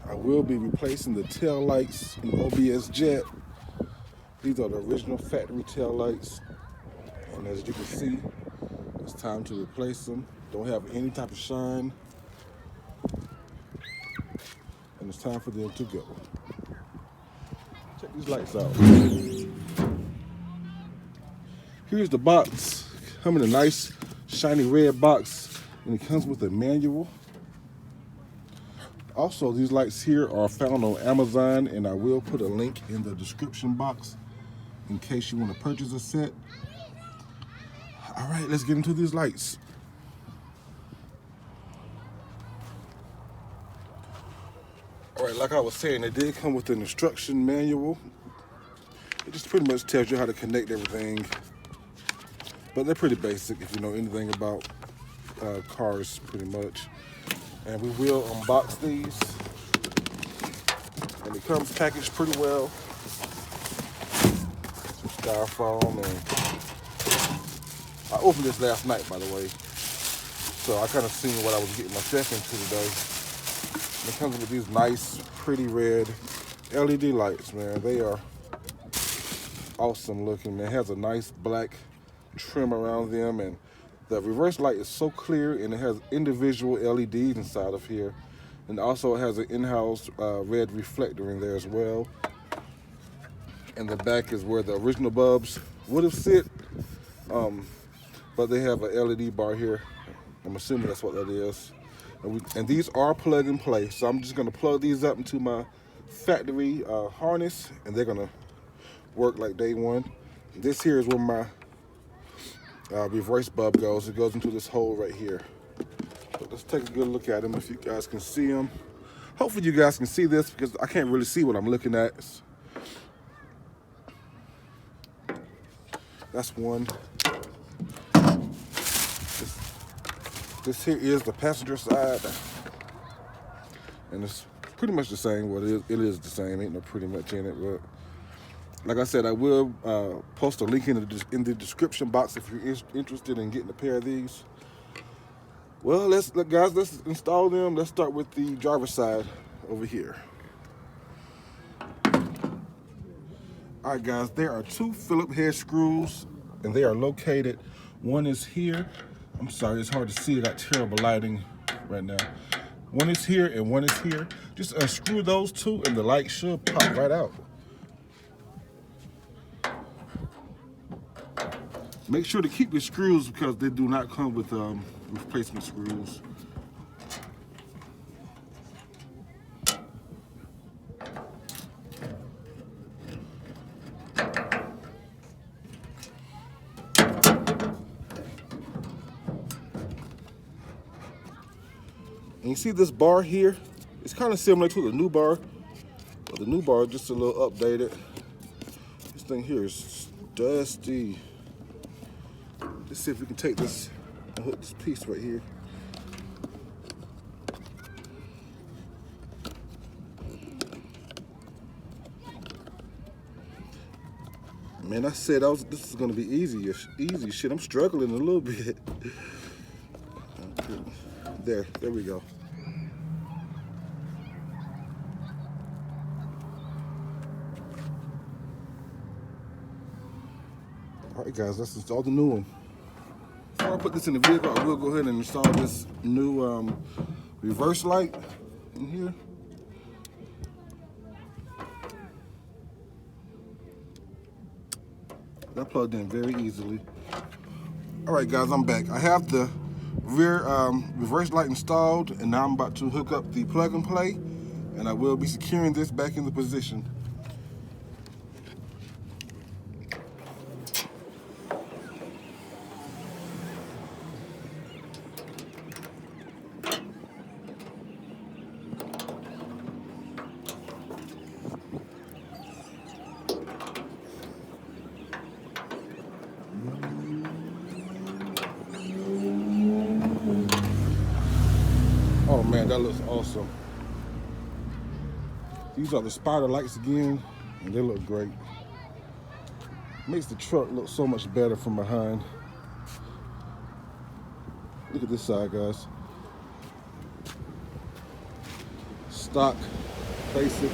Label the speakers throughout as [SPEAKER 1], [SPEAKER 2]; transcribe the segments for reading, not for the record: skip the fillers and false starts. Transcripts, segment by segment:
[SPEAKER 1] I will be replacing the tail lights in OBS Jet. These are the original factory tail lights, and as you can see, it's time to replace them. Don't have any type of shine, and it's time for them to go. Check these lights out. Here's the box. Come in a nice shiny red box, and it comes with a manual. Also, these lights here are found on Amazon, and I will put a link in the description box in case you want to purchase a set. All right, let's get into these lights. All right, like I was saying, they did come with an instruction manual. It just pretty much tells you how to connect everything. But they're pretty basic if you know anything about cars, pretty much. And we will unbox these. And it comes packaged pretty well. Some styrofoam, and I opened this last night, by the way. So I kind of seen what I was getting myself into today. And it comes with these nice, pretty red LED lights, man. They are awesome looking, man. It has a nice black trim around them, and the reverse light is so clear, and it has individual LEDs inside of here, and also it has an in-house red reflector in there as well. And the back is where the original bulbs would have sit, but they have a LED bar here. I'm assuming that's what that is. And these are plug and play, so I'm just gonna plug these up into my factory harness, and they're gonna work like day one. This here is where my reverse bulb goes. It goes into this hole right here. But let's take a good look at them if you guys can see them. Hopefully you guys can see this, because I can't really see what I'm looking at. That's one. This here is the passenger side, and it's pretty much the same. Well, it is the same. Ain't no pretty much in it, but like I said, I will post a link in the description box if you're interested in getting a pair of these. Well, let's install them. Let's start with the driver's side over here. All right, guys, there are two Phillips head screws, and they are located. One is here. I'm sorry, it's hard to see. I got terrible lighting right now. One is here and one is here. Just unscrew those two, and the light should pop right out. Make sure to keep your screws, because they do not come with replacement screws. And you see this bar here? It's kind of similar to the new bar, but the new bar is just a little updated. This thing here is dusty. Let's see if we can take this and hook this piece right here. Man, I said this is gonna be easy shit. I'm struggling a little bit. There we go. All right, guys, let's install the new one. Before I put this in the vehicle, I will go ahead and install this new reverse light in here. That plugged in very easily. All right, guys, I'm back. I have the rear reverse light installed, and now I'm about to hook up the plug and play, and I will be securing this back into position. Oh man, that looks awesome. These are the Spyder lights again, and they look great. Makes the truck look so much better from behind. Look at this side, guys. Stock basic.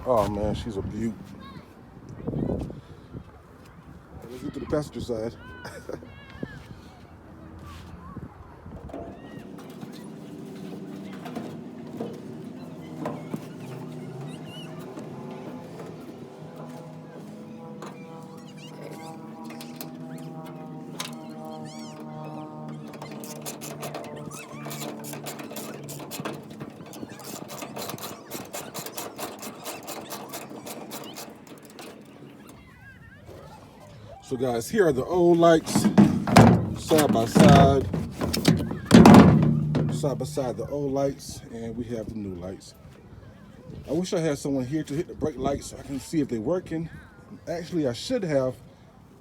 [SPEAKER 1] Oh man, she's a beaut. Let's get to the passenger side. So guys, here are the old lights, side by side the old lights, and we have the new lights. I wish I had someone here to hit the brake lights so I can see if they're working. Actually, I should have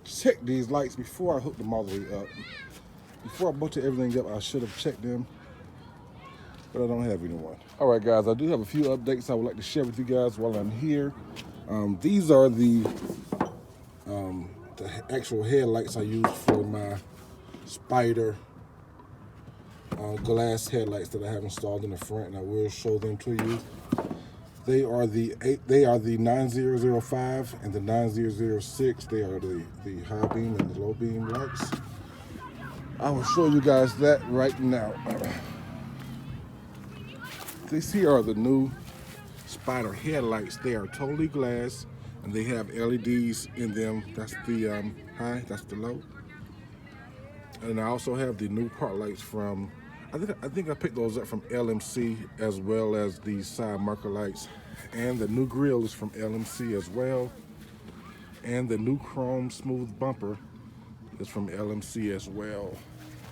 [SPEAKER 1] checked these lights before I hooked them all the way up. Before I bolted everything up, I should have checked them, but I don't have anyone. All right, guys, I do have a few updates I would like to share with you guys while I'm here. These are the actual headlights I use for my Spyder glass headlights that I have installed in the front, and I will show them to you. They are the 9005 and the 9006. They are the high beam and the low beam lights. I will show you guys that right now. These here are the new Spyder headlights. They are totally glass, and they have LEDs in them. That's the high, that's the low. And I also have the new part lights from, I think I picked those up from LMC, as well as the side marker lights. And the new grille is from LMC as well. And the new chrome smooth bumper is from LMC as well.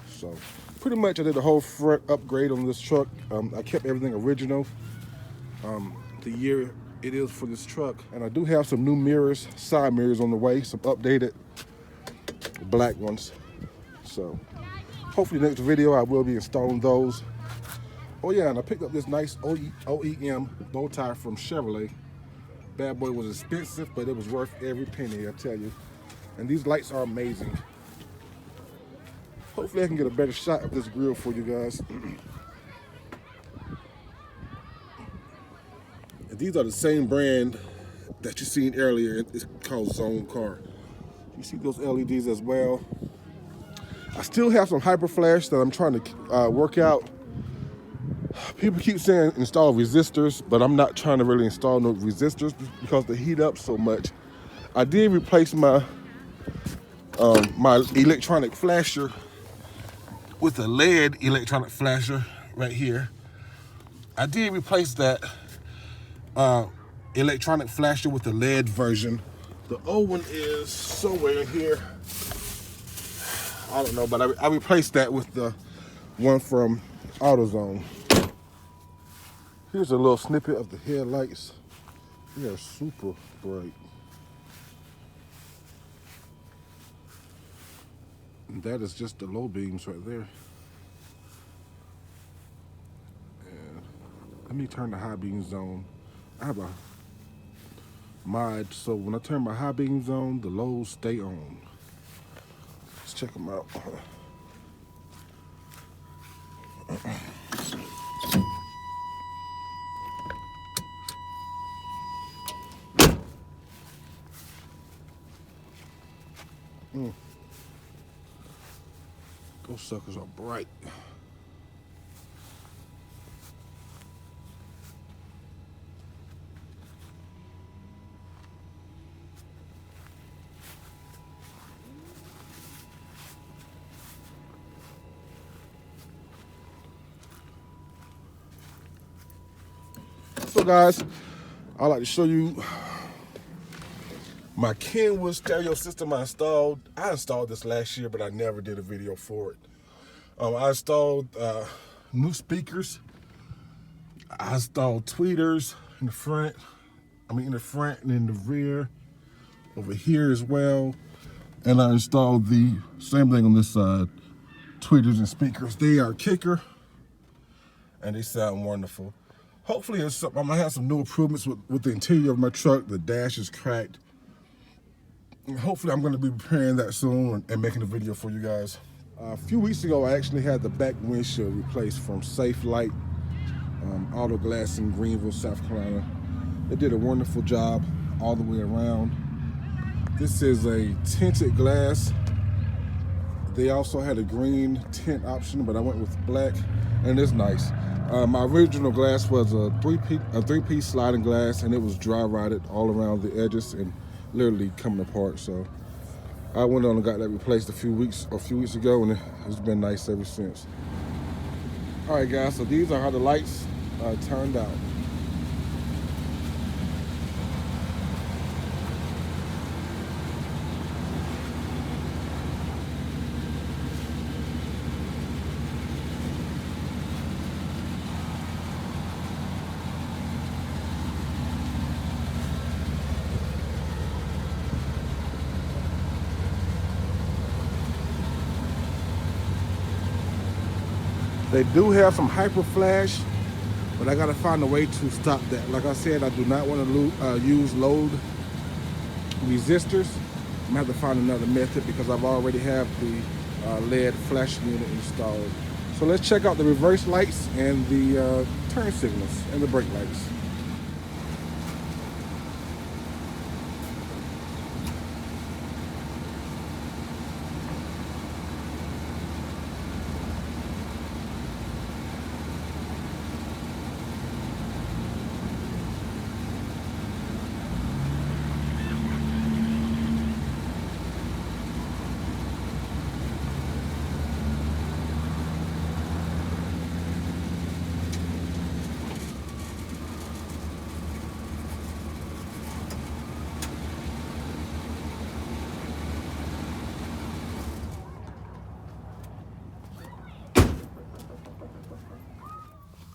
[SPEAKER 1] So pretty much I did a whole front upgrade on this truck. I kept everything original. The year it is for this truck. And I do have some new mirrors, side mirrors on the way, some updated black ones. So hopefully next video I will be installing those. Oh yeah, and I picked up this nice OEM bow tie from Chevrolet. Bad boy was expensive, but it was worth every penny, I tell you. And these lights are amazing. Hopefully I can get a better shot of this grill for you guys. And these are the same brand that you seen earlier. It's called Zoncar. You see those LEDs as well. I still have some hyper flash that I'm trying to work out. People keep saying install resistors, but I'm not trying to really install no resistors because they heat up so much. I did replace my my electronic flasher with a LED electronic flasher right here. I did replace that electronic flasher with the LED version. The old one is somewhere in here. I don't know, but I replaced that with the one from AutoZone. Here's a little snippet of the headlights. They are super bright. And that is just the low beams right there. And let me turn the high beams on. I have a mod, so when I turn my high beams on, the lows stay on. Let's check them out. Those suckers are bright. So guys, I'd like to show you my Kenwood stereo system I installed. I installed this last year, but I never did a video for it. I installed new speakers. I installed tweeters in the front. In the front and in the rear. Over here as well. And I installed the same thing on this side. Tweeters and speakers. They are kicker. And they sound wonderful. Hopefully I'm gonna have some new improvements with the interior of my truck. The dash is cracked. And hopefully I'm gonna be repairing that soon and making a video for you guys. A few weeks ago, I actually had the back windshield replaced from Safe Light Auto Glass in Greenville, South Carolina. They did a wonderful job all the way around. This is a tinted glass. They also had a green tint option, but I went with black, and it's nice. My original glass was a three-piece sliding glass, and it was dry rotted all around the edges and literally coming apart. So I went on and got that replaced a few weeks ago, and it's been nice ever since. All right, guys. So these are how the lights turned out. They do have some hyper flash, but I gotta find a way to stop that. Like I said, I do not want to use load resistors. I'm gonna have to find another method because I've already have the LED flashing unit installed. So let's check out the reverse lights and the turn signals and the brake lights.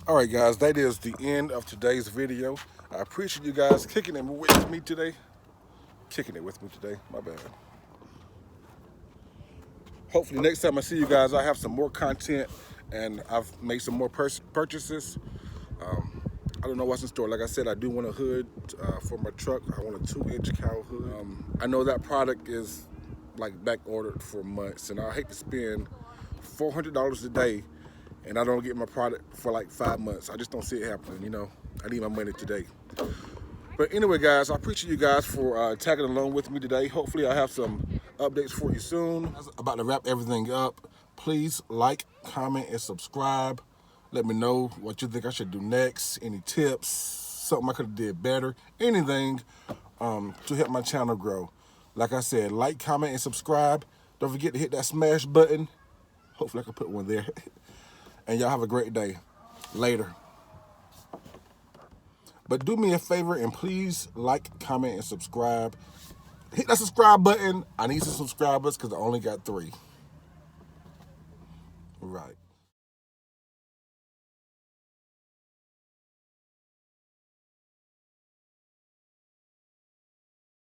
[SPEAKER 1] All right, guys, that is the end of today's video. I appreciate you guys kicking it with me today. My bad. Hopefully next time I see you guys, I have some more content and I've made some more purchases. I don't know what's in store. Like I said, I do want a hood for my truck. I want a 2-inch cowl hood. I know that product is like back ordered for months, and I hate to spend $400 a day and I don't get my product for like 5 months. I just don't see it happening, you know. I need my money today. But anyway, guys, I appreciate you guys for tagging along with me today. Hopefully I have some updates for you soon. I'm about to wrap everything up. Please like, comment, and subscribe. Let me know what you think I should do next. Any tips, something I could have did better, anything to help my channel grow. Like I said, like, comment, and subscribe. Don't forget to hit that smash button. Hopefully I can put one there. And y'all have a great day. Later. But do me a favor and please like, comment, and subscribe. Hit that subscribe button. I need some subscribers because I only got 3. Right.